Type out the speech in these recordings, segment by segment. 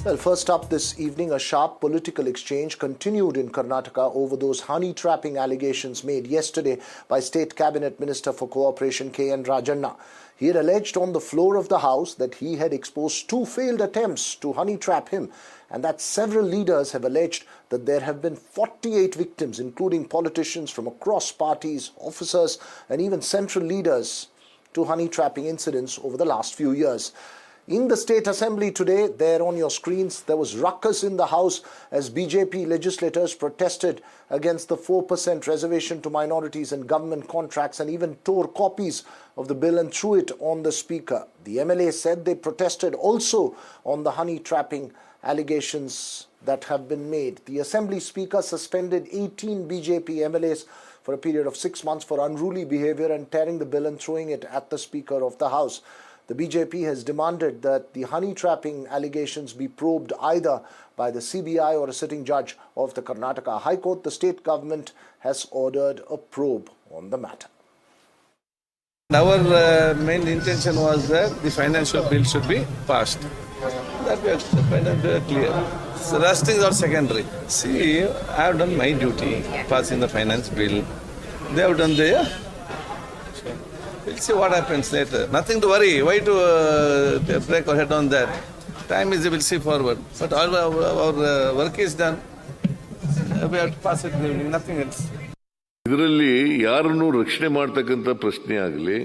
Well, first up this evening, a sharp political exchange continued in Karnataka over those honey trapping allegations made yesterday by State Cabinet Minister for Cooperation K.N. Rajanna. He had alleged on the floor of the House that he had exposed two failed attempts to honey trap him, and that several leaders have alleged that there have been 48 victims, including politicians from across parties, officers, and even central leaders, to honey trapping incidents over the last few years. In the State Assembly today, there on your screens, there was ruckus in the House as BJP legislators protested against the 4% reservation to minorities in government contracts and even tore copies of the bill and threw it on the Speaker. The MLA said they protested also on the honey trapping allegations that have been made. The Assembly Speaker suspended 18 BJP MLAs for a period of 6 months for unruly behavior and tearing the bill and throwing it at the Speaker of the House. The BJP has demanded that the honey trapping allegations be probed either by the CBI or a sitting judge of the Karnataka High Court. The state government has ordered a probe on the matter. Our main intention was that the financial bill should be passed. That we are clear. So rest things are secondary. See, I have done my duty, passing the finance bill. They have done their. We'll see what happens later. Nothing to worry. Why to break our head on that? Time is, we'll see forward. But our work is done. We have to pass it, nothing else. ಇದರಲ್ಲಿ ಯಾರನ್ನು ರಕ್ಷಣೆ ಮಾಡ್ತಕ್ಕಂಥ ಪ್ರಶ್ನೆ ಆಗಲಿ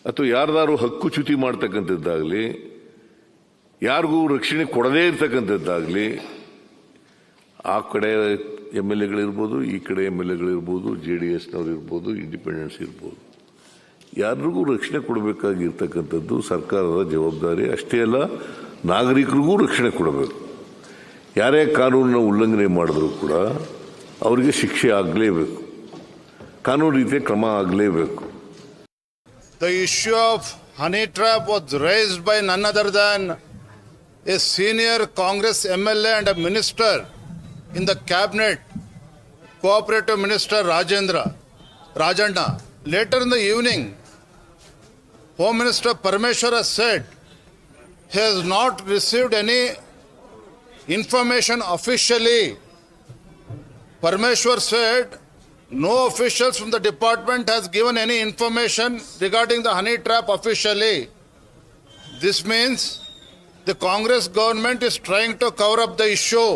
ಅಥವಾ ಯಾರ್ದಾರು ಹಕ್ಕುಚ್ಯುತಿ ಮಾಡ್ತಕ್ಕಂಥದ್ದಾಗಲಿ ಯಾರಿಗೂ ರಕ್ಷಣೆ ಕೊಡದೇ ಇರ್ತಕ್ಕಂಥದ್ದಾಗಲಿ ಆ ಕಡೆ MLAಗಳಿರ್ಬೋದು ಈ ಕಡೆ MLAಗಳಿರ್ಬೋದು JDSನವರು ಇರ್ಬೋದು ಇಂಡಿಪೆಂಡೆನ್ಸ್ ಇರ್ಬೋದು ಯಾರಿಗೂ ರಕ್ಷಣೆ ಕೊಡಬೇಕಾಗಿರ್ತಕ್ಕಂಥದ್ದು ಸರ್ಕಾರದ ಜವಾಬ್ದಾರಿ. ಅಷ್ಟೇ ಅಲ್ಲ, ನಾಗರಿಕರಿಗೂ ರಕ್ಷಣೆ ಕೊಡಬೇಕು. ಯಾರೇ ಕಾನೂನನ್ನ ಉಲ್ಲಂಘನೆ ಮಾಡಿದ್ರು ಕೂಡ ಅವರಿಗೆ ಶಿಕ್ಷೆ ಆಗಲೇಬೇಕು, ಕಾನೂನು ರೀತಿಯ ಕ್ರಮ ಆಗಲೇಬೇಕು. The issue of honey trap was raised by none other than a senior Congress MLA and a minister in the cabinet, Cooperative Minister Rajanna. Later in the evening, Home Minister Parameshwar has said he has not received any information officially. Parameshwar said no officials from the department has given any information regarding the honey trap officially. This means the Congress government is trying to cover up the issue.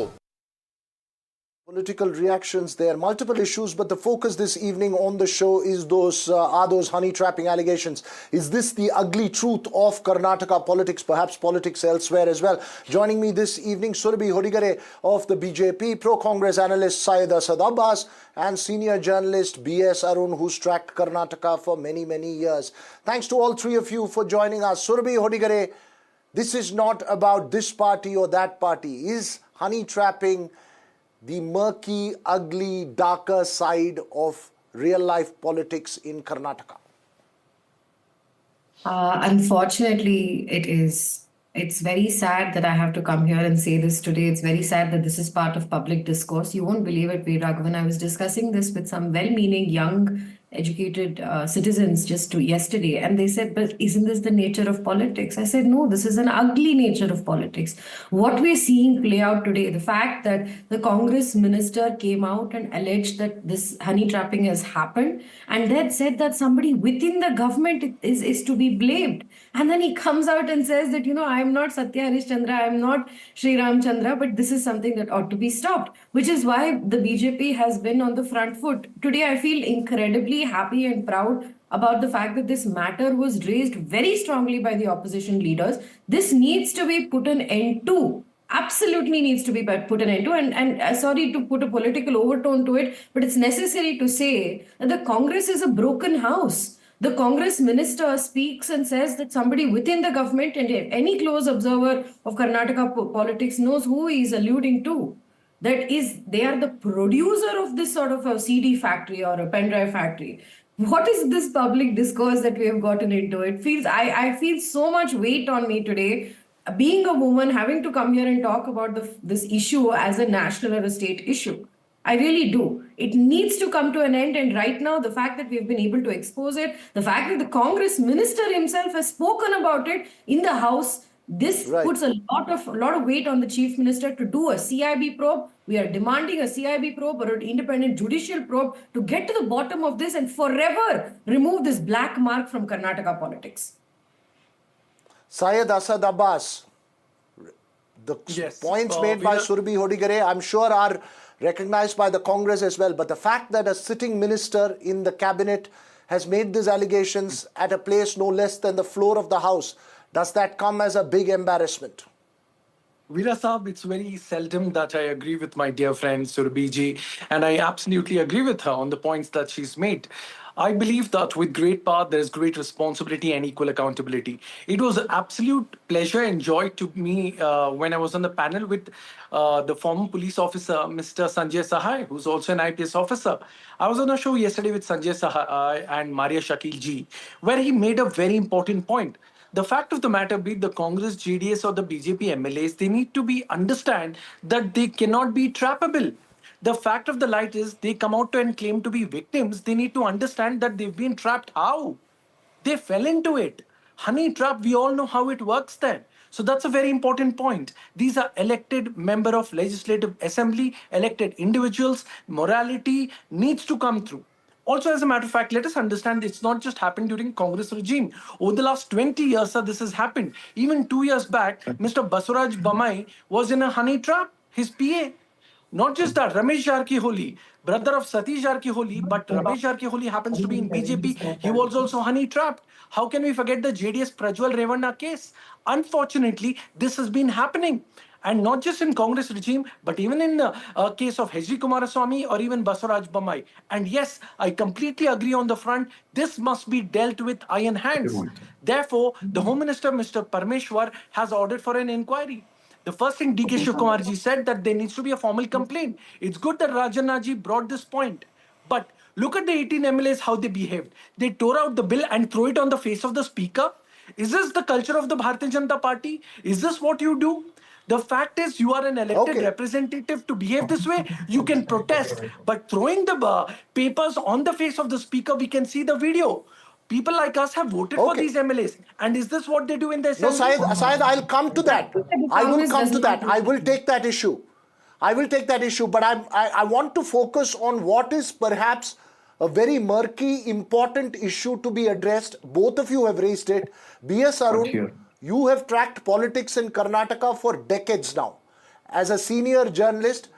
Political reactions there, multiple issues, but the focus this evening on the show is those honey trapping allegations. Is this the ugly truth of Karnataka politics, perhaps politics elsewhere as well? Joining me this evening, Surabhi Hodigare of the BJP, pro-Congress analyst Syed Asad Abbas, and senior journalist B.S. Arun, who's tracked Karnataka for many, many years. Thanks to all three of you for joining us. Surabhi Hodigare, this is not about this party or that party. Is honey trapping the murky, ugly, darker side of real-life politics in Karnataka? Unfortunately, it is. It's very sad that I have to come here and say this today. It's very sad that this is part of public discourse. You won't believe it, Raghavan. I was discussing this with some well-meaning, young, educated citizens just yesterday, and they said, but isn't this the nature of politics? I said, no, this is an ugly nature of politics. What we're seeing play out today, the fact that the Congress minister came out and alleged that this honey trapping has happened, and then said that somebody within the government is to be blamed. And then he comes out and says that, I'm not Satya Harishchandra, I'm not Sri Ramchandra, but this is something that ought to be stopped, which is why the BJP has been on the front foot. Today, I feel incredibly happy and proud about the fact that this matter was raised very strongly by the opposition leaders. This needs to be put an end to. Absolutely needs to be put an end to. And sorry to put a political overtone to it, but it's necessary to say that the Congress is a broken house. The Congress minister speaks and says that somebody within the government, and any close observer of Karnataka politics knows who he is alluding to. That is, they are the producer of this sort of a CD factory or a pen drive factory. What is this public discourse that we have gotten into? It feels, I feel so much weight on me today, being a woman, having to come here and talk about this issue as a national or a state issue. I really do. It needs to come to an end. And right now, the fact that we've been able to expose it, the fact that the Congress minister himself has spoken about it in the House, This Right. puts a lot of weight on the chief minister to do a CIB probe. We are demanding a CIB probe or an independent judicial probe to get to the bottom of this and forever remove this black mark from Karnataka politics. Syed Asad Abbas, the Yes, points made by Surbhi Hodigare, I'm sure are recognized by the Congress as well. But the fact that a sitting minister in the cabinet has made these allegations at a place no less than the floor of the House, does that come as a big embarrassment? Veera Saab, it's very seldom that I agree with my dear friend Surbhi, and I absolutely agree with her on the points that she's made. I believe that with great power, there is great responsibility and equal accountability. It was an absolute pleasure and joy to me when I was on the panel with the former police officer, Mr. Sanjay Sahai, who's also an IPS officer. I was on a show yesterday with Sanjay Sahai and Maria Shakil ji, where he made a very important point. The fact of the matter, be it the Congress, JDS, or the BJP MLAs, they need to be understand that they cannot be trappable. The fact of the light is they come out and claim to be victims. They need to understand that they've been trapped. How? They fell into it. Honey trap, we all know how it works then. So that's a very important point. These are elected member of legislative assembly, elected individuals. Morality needs to come through. Also, as a matter of fact, let us understand it's not just happened during Congress regime. Over the last 20 years, sir, this has happened. Even 2 years back, Mr. Basuraj Bamai was in a honey trap, his PA. Not just that, Ramesh Jarkiholi, brother of Satish Jarkiholi, but Ramesh Jarkiholi happens to be in BJP. He was also honey trapped. How can we forget the JDS Prajwal Revanna case? Unfortunately, this has been happening. And not just in Congress regime, but even in the case of H.D. Kumaraswamy or even Basuraj Bamai. And yes, I completely agree on the front. This must be dealt with iron hands. Therefore, the Home Minister, Mr. Parmeshwar, has ordered for an inquiry. The first thing DK Shivkumarji said that there needs to be a formal complaint. It's good that Rajannaji brought this point. But look at the 18 MLAs, how they behaved. They tore out the bill and threw it on the face of the speaker. Is this the culture of the Bharatiya Janata Party? Is this what you do? The fact is, you are an elected representative to behave this way. You can protest, but throwing the papers on the face of the speaker, we can see the video. People like us have voted for these MLAs. And is this what they do in the assembly? No, Syed, I'll come to that. I will come to that. I will take that issue. I will take that issue. But I want to focus on what is perhaps a very murky, important issue to be addressed. Both of you have raised it. B.S. Arun, you have tracked politics in Karnataka for decades now. As a senior journalist,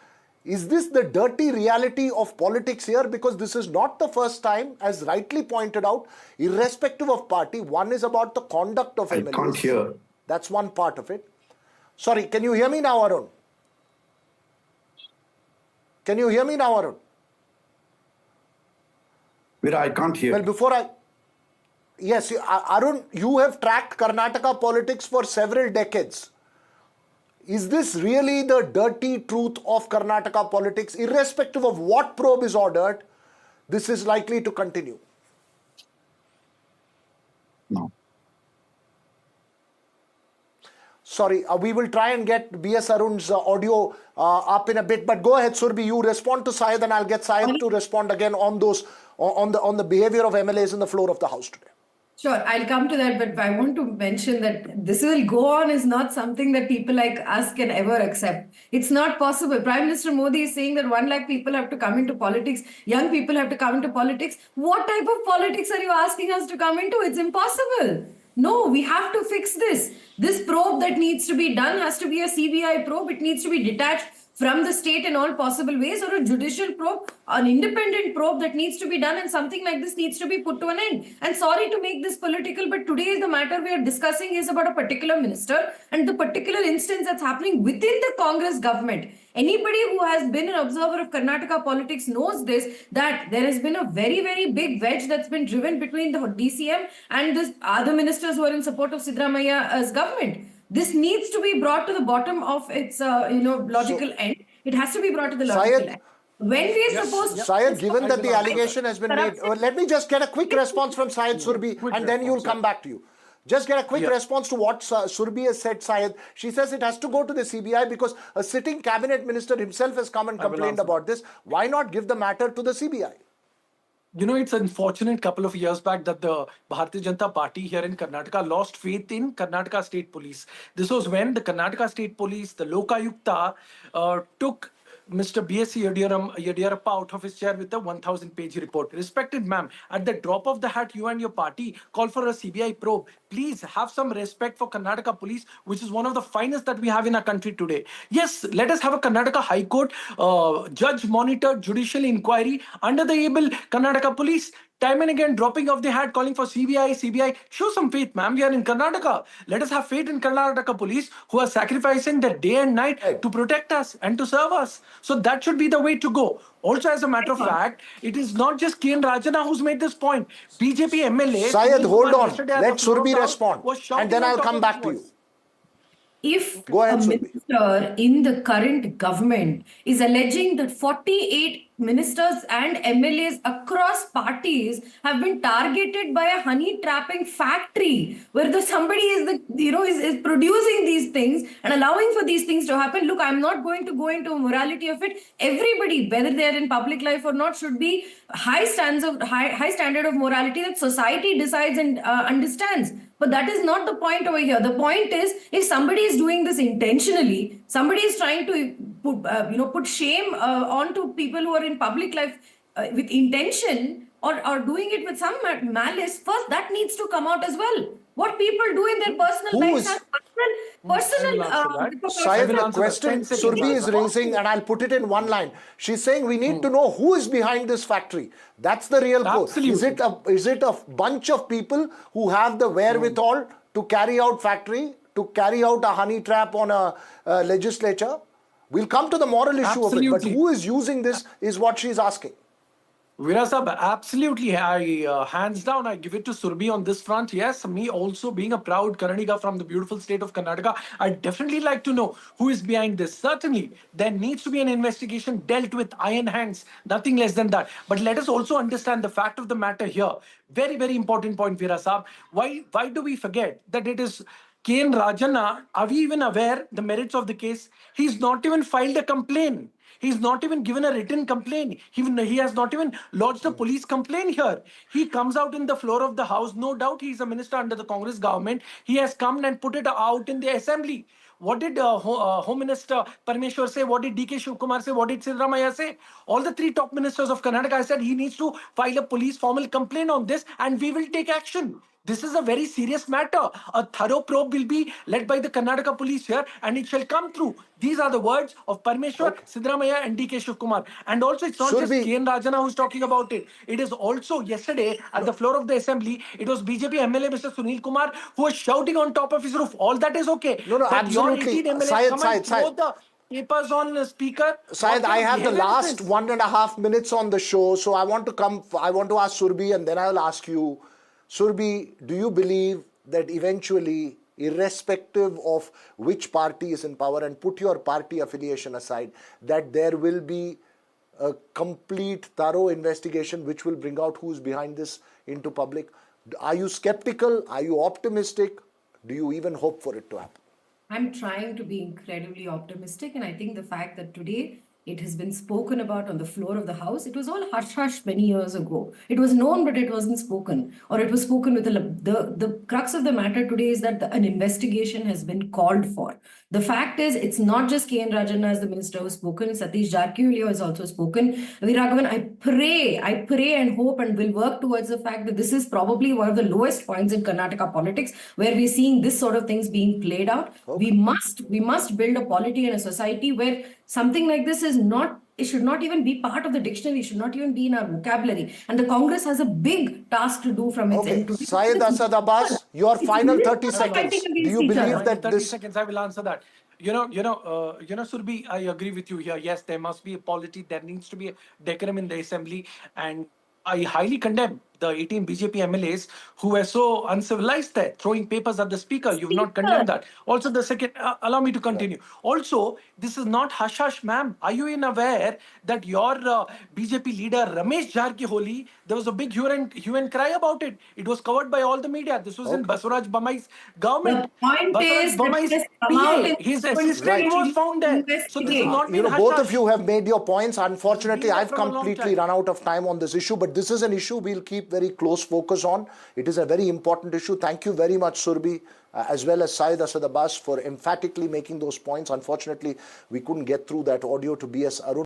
is this the dirty reality of politics here? Because this is not the first time, as rightly pointed out, irrespective of party. One is about the conduct of MLAs. I can't hear. That's one part of it. Sorry, can you hear me now, Arun? Can you hear me now, Arun? Veera, I can't hear. Well, before I... Yes, Arun, you have tracked Karnataka politics for several decades. Is this really the dirty truth of Karnataka politics? Irrespective of what probe is ordered, this is likely to continue. No. Sorry, we will try and get B.S. Arun's audio up in a bit. But go ahead, Surbhi. You respond to Syed, and I'll get Syed to respond again on those on the behavior of MLAs in the floor of the House today. Sure, I'll come to that, but I want to mention that this will go on is not something that people like us can ever accept. It's not possible. Prime Minister Modi is saying that 1 lakh people have to come into politics, young people have to come into politics. What type of politics are you asking us to come into? It's impossible. No, we have to fix this. This probe that needs to be done has to be a CBI probe. It needs to be detached from the state in all possible ways, or a judicial probe, an independent probe that needs to be done, and something like this needs to be put to an end. And sorry to make this political, but today the matter we are discussing is about a particular minister and the particular instance that's happening within the Congress government. Anybody who has been an observer of Karnataka politics knows this, that there has been a very, very big wedge that's been driven between the DCM and the other ministers who are in support of Siddaramaia's government. This needs to be brought to the bottom of its, logical end. It has to be brought to the logical end. When we are supposed to... Syed, given that the allegation has been made, let me just get a quick response from Syed Surbhi, and then you'll come back to you. Just get a quick response to what Surbhi has said, Syed. She says it has to go to the CBI because a sitting cabinet minister himself has come and complained about this. Why not give the matter to the CBI? You know, it's unfortunate couple of years back that the Bharatiya Janata Party here in Karnataka lost faith in Karnataka State Police. This was when the Karnataka State Police, the Lokayukta, took Mr. B.S. Yediyurappa out of his chair with a 1,000-page report. Respected ma'am, at the drop of the hat, you and your party call for a CBI probe. Please have some respect for Karnataka Police, which is one of the finest that we have in our country today. Yes, let us have a Karnataka High Court judge-monitored judicial inquiry under the able Karnataka Police. Time and again, dropping off the hat, calling for CBI. Show some faith, ma'am. We are in Karnataka. Let us have faith in Karnataka police who are sacrificing their day and night to protect us and to serve us. So that should be the way to go. Also, as a matter of fact, it is not just K.N. Rajana who's made this point. BJP MLAs. Syed, hold on. Let Surbi respond. And then I'll come back to you. If Go ahead, a Surbi. minister in the current government is alleging that 48 ministers and MLAs across parties have been targeted by a honey trapping factory where somebody is is producing these things and allowing for these things to happen. Look, I'm not going to go into morality of it. Everybody, whether they're in public life or not, should be high standard of morality that society decides and understands. But that is not the point over here. The point is, if somebody is doing this intentionally, somebody is trying to put shame onto people who are in public life with intention or doing it with some malice, first that needs to come out as well. What people do in their personal lives has personal. Syed, the question Surbi is raising, and I'll put it in one line. She's saying we need to know who is behind this factory. That's the real core. Is it a bunch of people who have the wherewithal to carry out a honey trap on a legislature? We'll come to the moral issue of it, but who is using this is what she's asking. Veera Sahab, absolutely. Hands down, I give it to Surbi on this front. Yes, me also being a proud Karnataka from the beautiful state of Karnataka, I'd definitely like to know who is behind this. Certainly, there needs to be an investigation dealt with iron hands, nothing less than that. But let us also understand the fact of the matter here. Very, very important point, Veera Sahab. Why do we forget that it is K.N. Rajana? Are we even aware the merits of the case? He's not even filed a complaint. He's not even given a written complaint. He has not even lodged a police complaint here. He comes out in the floor of the house. No doubt he's a minister under the Congress government. He has come and put it out in the assembly. What did Home Minister Parmeshwar say? What did D.K. Shivkumar say? What did Siddaramaiah say? All the three top ministers of Karnataka said he needs to file a police formal complaint on this and we will take action. This is a very serious matter. A thorough probe will be led by the Karnataka police here and it shall come through. These are the words of Parmeshwar, Siddaramaiah and D.K. Shivkumar. And also it's not just K.N. Rajana who's talking about it. It is also yesterday at the floor of the assembly, it was BJP MLA Mr. Sunil Kumar who was shouting on top of his roof. All that is okay. No, but absolutely. Your 18 MLAs come and throw the papers on the speaker. Syed, I have the last 1.5 minutes on the show, so I want to ask Surbi and then I'll ask you. Surbi, do you believe that eventually, irrespective of which party is in power, and put your party affiliation aside, that there will be a complete, thorough investigation which will bring out who's behind this into public? Are you skeptical? Are you optimistic? Do you even hope for it to happen? I'm trying to be incredibly optimistic, and I think the fact that today it has been spoken about on the floor of the House. It was all hush-hush many years ago. It was known, but it wasn't spoken. Or it was spoken with the crux of the matter today is that an investigation has been called for. The fact is, it's not just K.N. Rajana as the minister who's spoken. Satish Jarkiholy has also spoken. Veeragavan, I pray and hope and will work towards the fact that this is probably one of the lowest points in Karnataka politics where we're seeing this sort of things being played out. Okay. We must build a polity and a society where something like this it should not even be part of the dictionary, it should not even be in our vocabulary. And the Congress has a big task to do from its end. Syed Asad Abbas, your final 30 seconds. Do you believe that 30 seconds, I will answer that. Surbi, I agree with you here. Yes, there must be a polity. There needs to be a decorum in the assembly. And I highly condemn the 18 BJP MLAs who were so uncivilized there, throwing papers at the speaker. You've not condemned that. Also, the second, allow me to continue. Also, this is not hush hush, ma'am. Are you aware that your BJP leader Ramesh Jarkiholi, there was a big hue and cry about it. It was covered by all the media. This was in Basuraj Bommai's government. The point Basuraj is that Bommai's it has come out PA, in his full assistant to was found there. So this is not been hush both hush. of you have made your points. Unfortunately, Been there I've from a long completely time. run out of time on this issue, but this is an issue we'll keep very close focus on. It is a very important issue. Thank you very much, Surbi, as well as Syed Asad Abbas, for emphatically making those points. Unfortunately, we couldn't get through that audio to BS Arun.